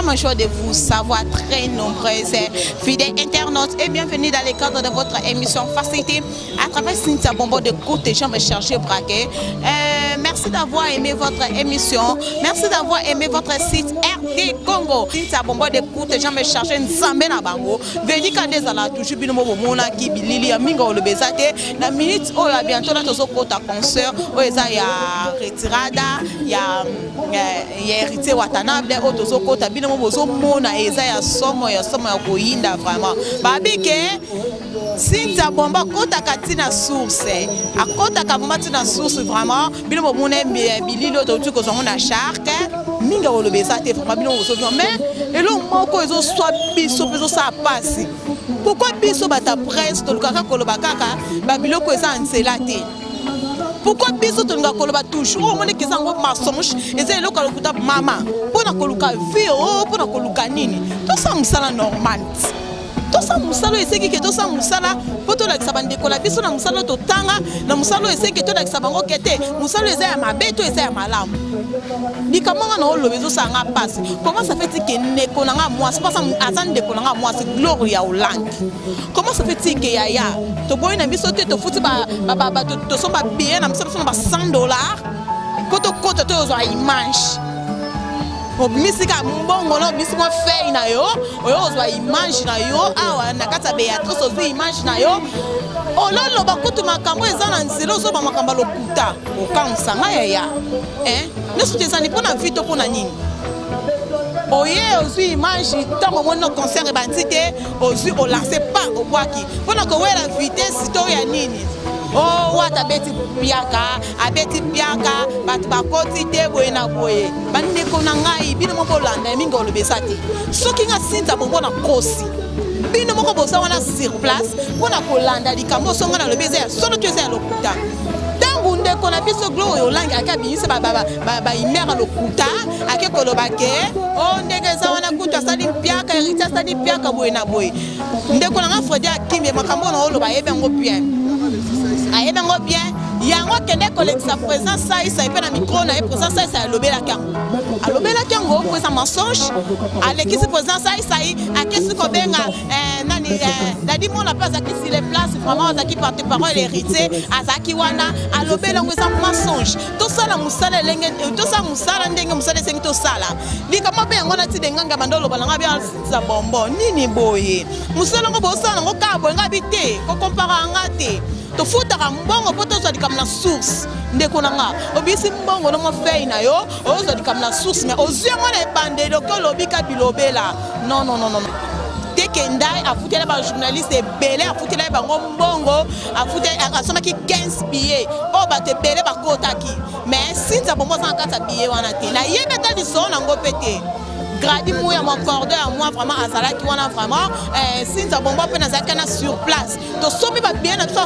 grand choix de vous savoir très nombreuses fidèles internautes et bienvenue dans le cadre de votre émission Facilité à travers Cynthia Bombo de Côté Jambes Chargé Braquet. Merci d'avoir aimé votre émission. Merci d'avoir aimé votre site RD Congo. Cynthia Bombo de Côté Jambes Chargé Nzambe na bango. Vedi kande zala toujours binomo bomona ki bilili ya minga olobezate na minute oyo ya bientôt na tozo kota concert oyo eza ya retirada ya héritier Watanabe oyo tozo kota binomo bozo mona eza ya somo ya koyinda vraiment babike Cynthia Bombo kota katina source akota katina source vraiment binomo mona bilili oyo tozo ko na shark minga olobezate vraiment binomo bozo mais elo moko ezo soit biso peso sa passe. Pourquoi biso bata presse to lukaka koloba kaka ba biloko eza anselate? Pourquoi biso to lukaka koloba toujours on est ngo mensonge eza eloko lokuta mama pona koluka vio pona koluka nini to sa musala normal to sa musala eseki ke to sa musala poto la kisabande kola biso na musala to tanga na musala eseki to la kisabango kete musala eza ya mabeto eza ya malamu likamanga na olobezo sanga passe. Comment ça fait-il que neko nanga moi c'est pas ça azan de konanga moi c'est Gloria Hollande? Comment ça fait-il que yaya to boy na biso te to futi ba to so ba bien na biso ba $100 poto kota to zo image misika mbongo no bisiko fei na yo oyo zo image na yo awa na kata Beatrice zo image na yo ololo bakutu makambo eza na nzelo zo ba makambo lokuta okansa nga yaya nesu tezani pona vito pona nini oye ozu image tango mono concert bandite ozu o lancer pas au boaki pona ko wela vitesse to ya nini oh wata beti piaka abeti piaka bat bakoti te boye na boye bande ko na ngai bino mo bolanda minga olobesati soki nga Cynthia Bombo na kosi bino moko bosa wana sur place pona ko landa likambo songa na lobeza ya solo tueza ya lokuta tangu ndeko na biso Gloria Hollande akabinisa ba imera lokuta ake kolobake o ndegeza wana kuta sali piaka héritier sali piaka boye na boye ndeko na Fredi akimbe makambo na oloba yebengo bien ayebengo bien yango kende kolekisa présence ça epena na micro na présence ça alobela kango présence mensonge alekisi présence ça akesi ko benga nani dadi mona pas akisi les places vraiment azaki porte parole héritier azaki wana alobela ngo ça mensonge to sala musala lenge to sa musala ndenge musala sengi to sala likama be yango na ti denganga bandolo balanga bien Cynthia Bombo nini boye musala ngo bosala ngo kabo ngabite ko compara ngate to futaka mbongo poto zo dikam na source ndeko nanga obisi mbongo no mo fei na yo ozo dikam na source mais oziengo na ebande loko lobika bilobela non tekendai afutela ba journaliste belé afutela ba mbongo afutela asoma ki 15 billets o ba te belé ba kotaki mais Cynthia Bombo sans kata billet wana te na yebeta di so na ngo pete gradi mouya mon cordon à moi vraiment azala qui wana vraiment Cynthia Bombo pe na zakana sur place to somi ba bien na $100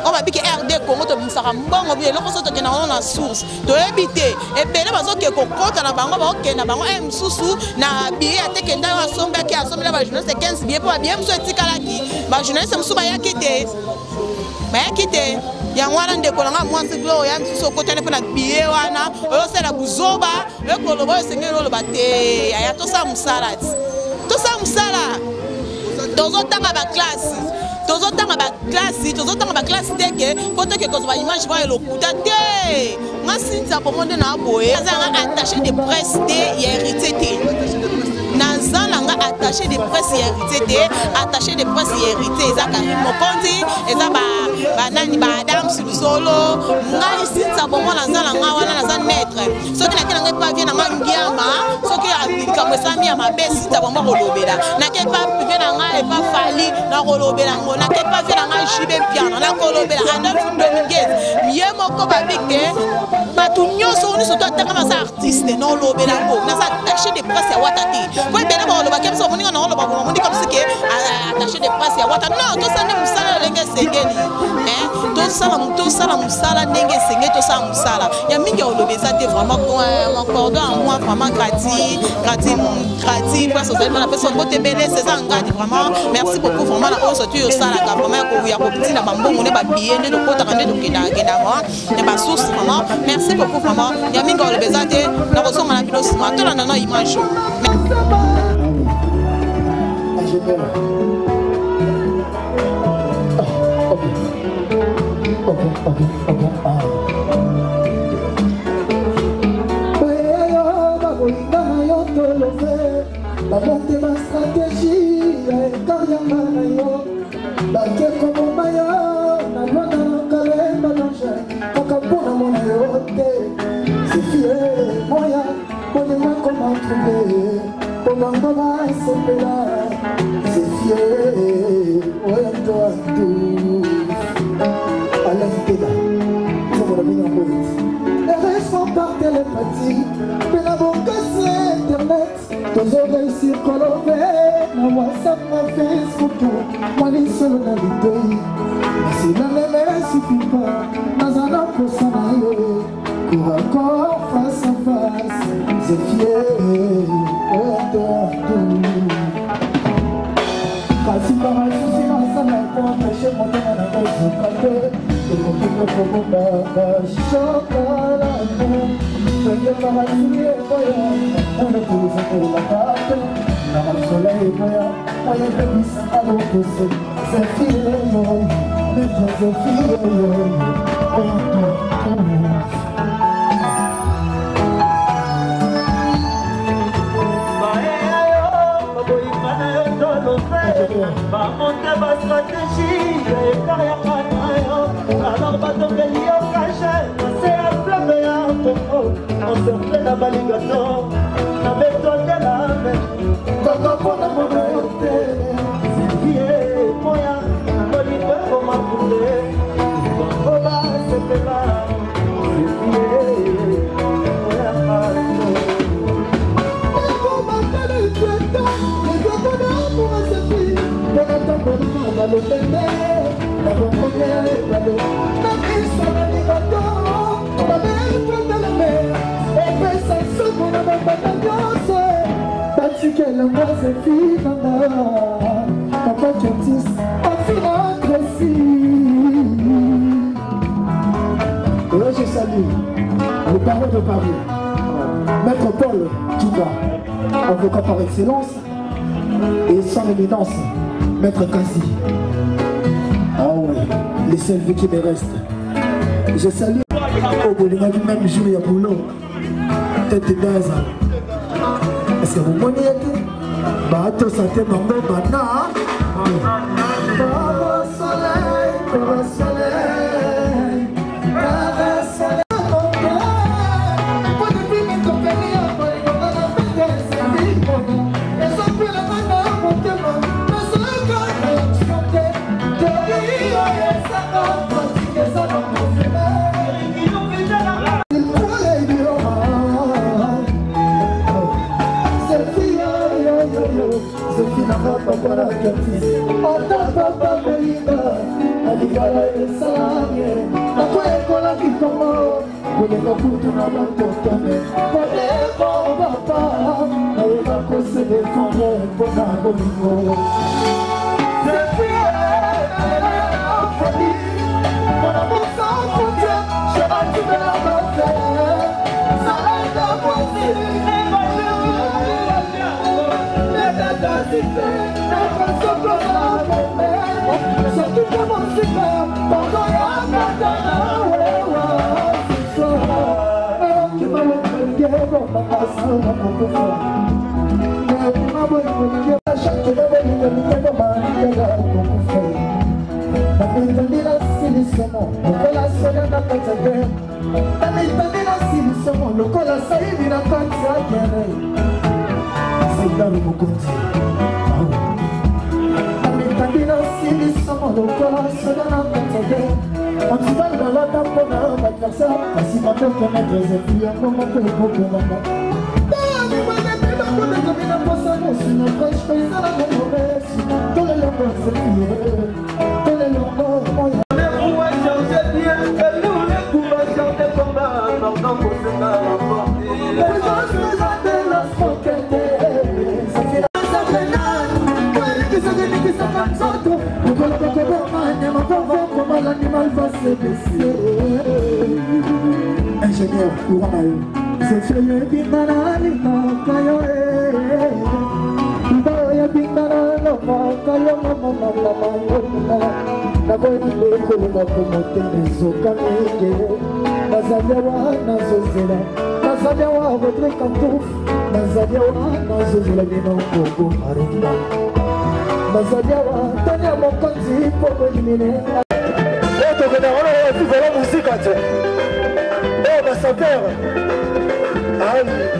on va piquer RD Congo to bisaka mbongo bien loko soto kena na source to ebité e belé bazo ke ko kota na bango ba okena bango msusu na billet atekenda wa somba ki asomela ba journaliste 15 billets pour bien mso etikala ki ba journaliste msuba yakite ba yakite yangwana ndeko nanga mwasi Gloria msusu kotane pe na billet wana oyo sala buzoba ekoloba esengelo loba te ya to sa musala tozo tanga ba classe tozotanga ba classe teke poto ke kozwa image ba lokuta te nga Cynthia Bombo na boye azanga attaché de presse te héritier te nazana nga attaché de presse héritier eza Karim Mokonzi eza ba nani ba Adam Sulu nga Cynthia Bombo nazana nga wana naza maître soki na kena nga pa vie na nga ngiama soki abika mwesami ya mabe Cynthia Bombo kolobela na ke pa vie na nga e pa fali na kolobela ngo na ke pa vie na nga jibe piano na kolobela Adolphe Dominguez miye moko babike batu nyonso oni soto atanga masa artiste non lobela ngo na sa attaché de presse ya watati ko bela ba loba kemso moninga na loba ko moninga msike attaché de presse ya watati non to sande musala lenge sengeli to sala musala ndenge sengeli to sala musala ya mingi olobeza te vraiment mon cordon à moi vraiment grati gratuit place aux la personne côté belé c'est ça ngadi vraiment merci beaucoup vraiment la hausse tu au sala vraiment ko ya ko petit na bambongo ne ba bien de ko ta kande donc kena moi ne ba source vraiment merci beaucoup vraiment ya minga le besoin de na ko songa na vidéo ma to na na image la montée ma stratégie carrière yo baké comme maya na lona kale balanje kakapona mona yote c'est fier moya bonema comment trouver bonanga sepela c'est fier ouais toi tout à l'instant ça va bien en poète les restes par télépathie mais la banque c'est internet toujours réussir coloré, na WhatsApp, na Facebook, moi les seuls dans le pays. Si l'un ne suffit pas, dans un an pour s'en aller, pour encore face à face, c'est fier, de tout. Quand il parle, je suis dans sa main pour empêcher mon temps à la maison, et mon petit peu pour mon chocolat. Je viens par la soulier, on ne peut pas faire la carte. Dans le soleil, moi je vais bis à l'opposé. C'est fier, mais je suis fier. Va monter ma stratégie, et carrière alors va tomber au cachet, c'est un flamme et un coco, on se refait la baligato, la méthode de la mer, quand on a mon côté, c'est vieux, moyen, on y peut comme un poulet, quand on va, c'est là, c'est vieux, je salue le parrain de Paris, Maître Paul Touba, avocat par excellence, et son éminence, Maître Kasi. Ah ouais, les seuls vies qui me restent. Je salue au Bolima du même jour, il y a boulot. Tête d'Aza. Est-ce que vous m'en êtes? Bah, tout ça, t'es mon bon bana. Baba soleil, baba soleil, baba soleil. Pour Sefeye bingana limakayo Ibaya bingana lamakayo mama Nakoye kuluma kumutene zoka mingi Nazabia wa nazozela Nazabia wa vodre kantouf Nazabia wa nazozela Nina ukoko marumba Nazabia wa tanya mokonzi Pogo jimine Oto kena wana wa vivola muzika te Oh Massaper Aïe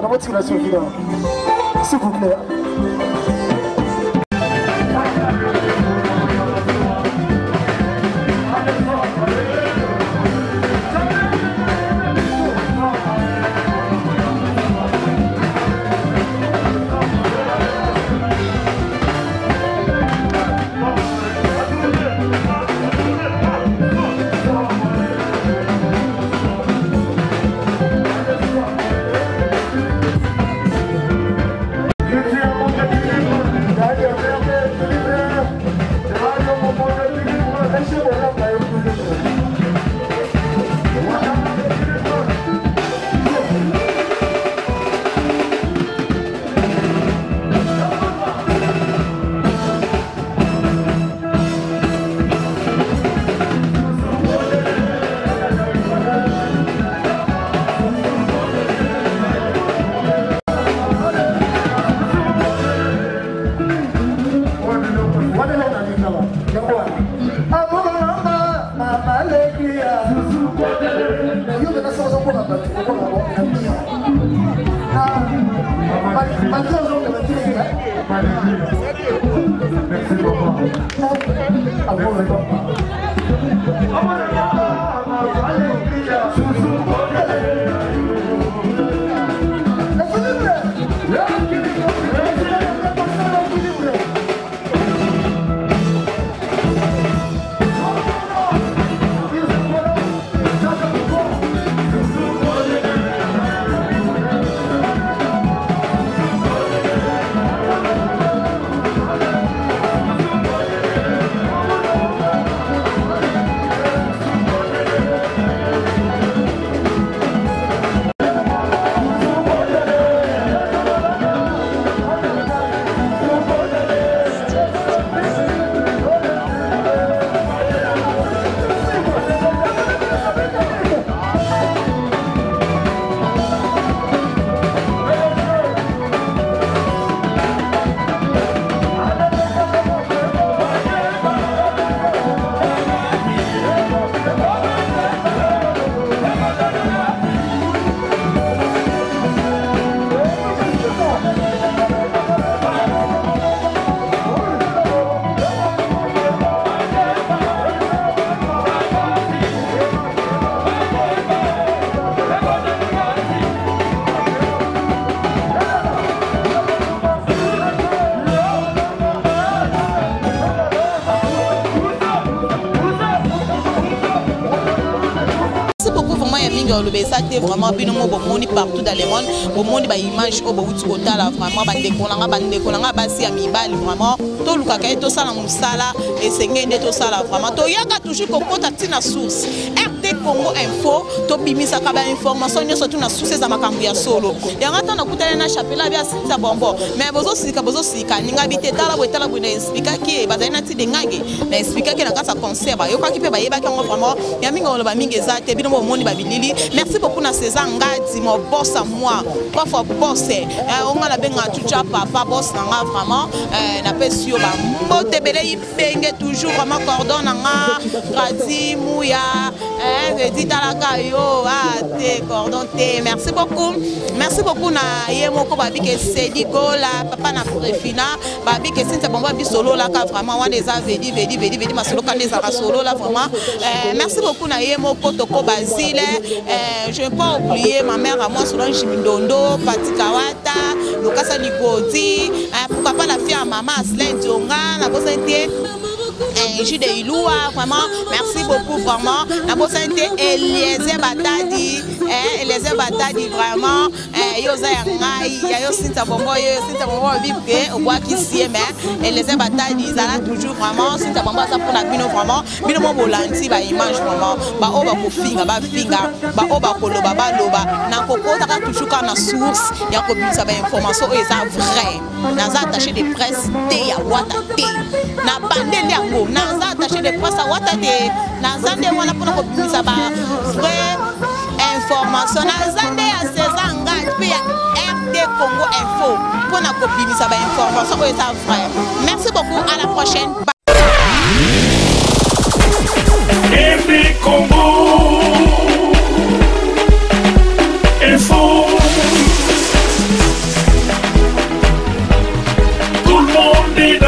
dans votre circulation évidemment. S'il vous plaît. Le Bessate vraiment bien monde partout dans le monde au monde ba image au bouti kotala vraiment ba dekolanga basi ya mibali vraiment to lukaka to sala musala et sengende to sala vraiment to yaka toujours kokota tina source RT Congo Info to bimisa ka ba information nyo surtout na source za makambu ya solo yanga tana kutana na chapela bia sinza bombo mais bozo sika ninga bitala bwetala bwina explica ki bazana ti dengage na explica ki na kasa concert ba yoka ki pe ba yeba ki vraiment ya minga lo ba minga ezate bino monde ba bilili. Merci beaucoup na César Ngadi, mon boss à moi, parfois boss. On a bien tucha papa boss nanga vraiment. Na pe sur ba mote belé ibenge toujours vraiment cordon nanga Gradi Mouya, Redi talaka yo te cordon te. Merci beaucoup na yemoko babi ke Sediko la papa na Prefina, babi ke Sinta bomba bi solo la ka vraiment on les a vedi ma solo ka les a solo là vraiment. Merci beaucoup na yemoko toko Basile. Je ne vais pas oublier ma mère à moi, Solange Chimindondo, Patikawata, Lukasa Ligodi, pourquoi pas la fille à maman, Aslen Dionga, la bosse Jude Iloua, vraiment, merci beaucoup, vraiment. La bosse Eliezer Batadi, vraiment, Yosa Yangai, Yayo Sinta Bombo, Vibre, au bois qui s'y est, mais Eliezer Batadi, Zala toujours vraiment, Sinta Bombo, ça pour la bino vraiment, bino volanti, ba image vraiment, ba oba ko finga, ba oba ko loba, na koko, t'as toujours quand na source, y'a ko bisa ba information, et ça vrai, na za attaché de presse, te ya wata te, na bande liango, na za attaché de presse à wata te, na zande wana pour na ko bisa ba vrai information, na zande ya César Ngadi, puis ya RT Congo Info, pour na ko bisa ba information, et ça vrai. Merci beaucoup, à la prochaine. RT Congo Info. Bambi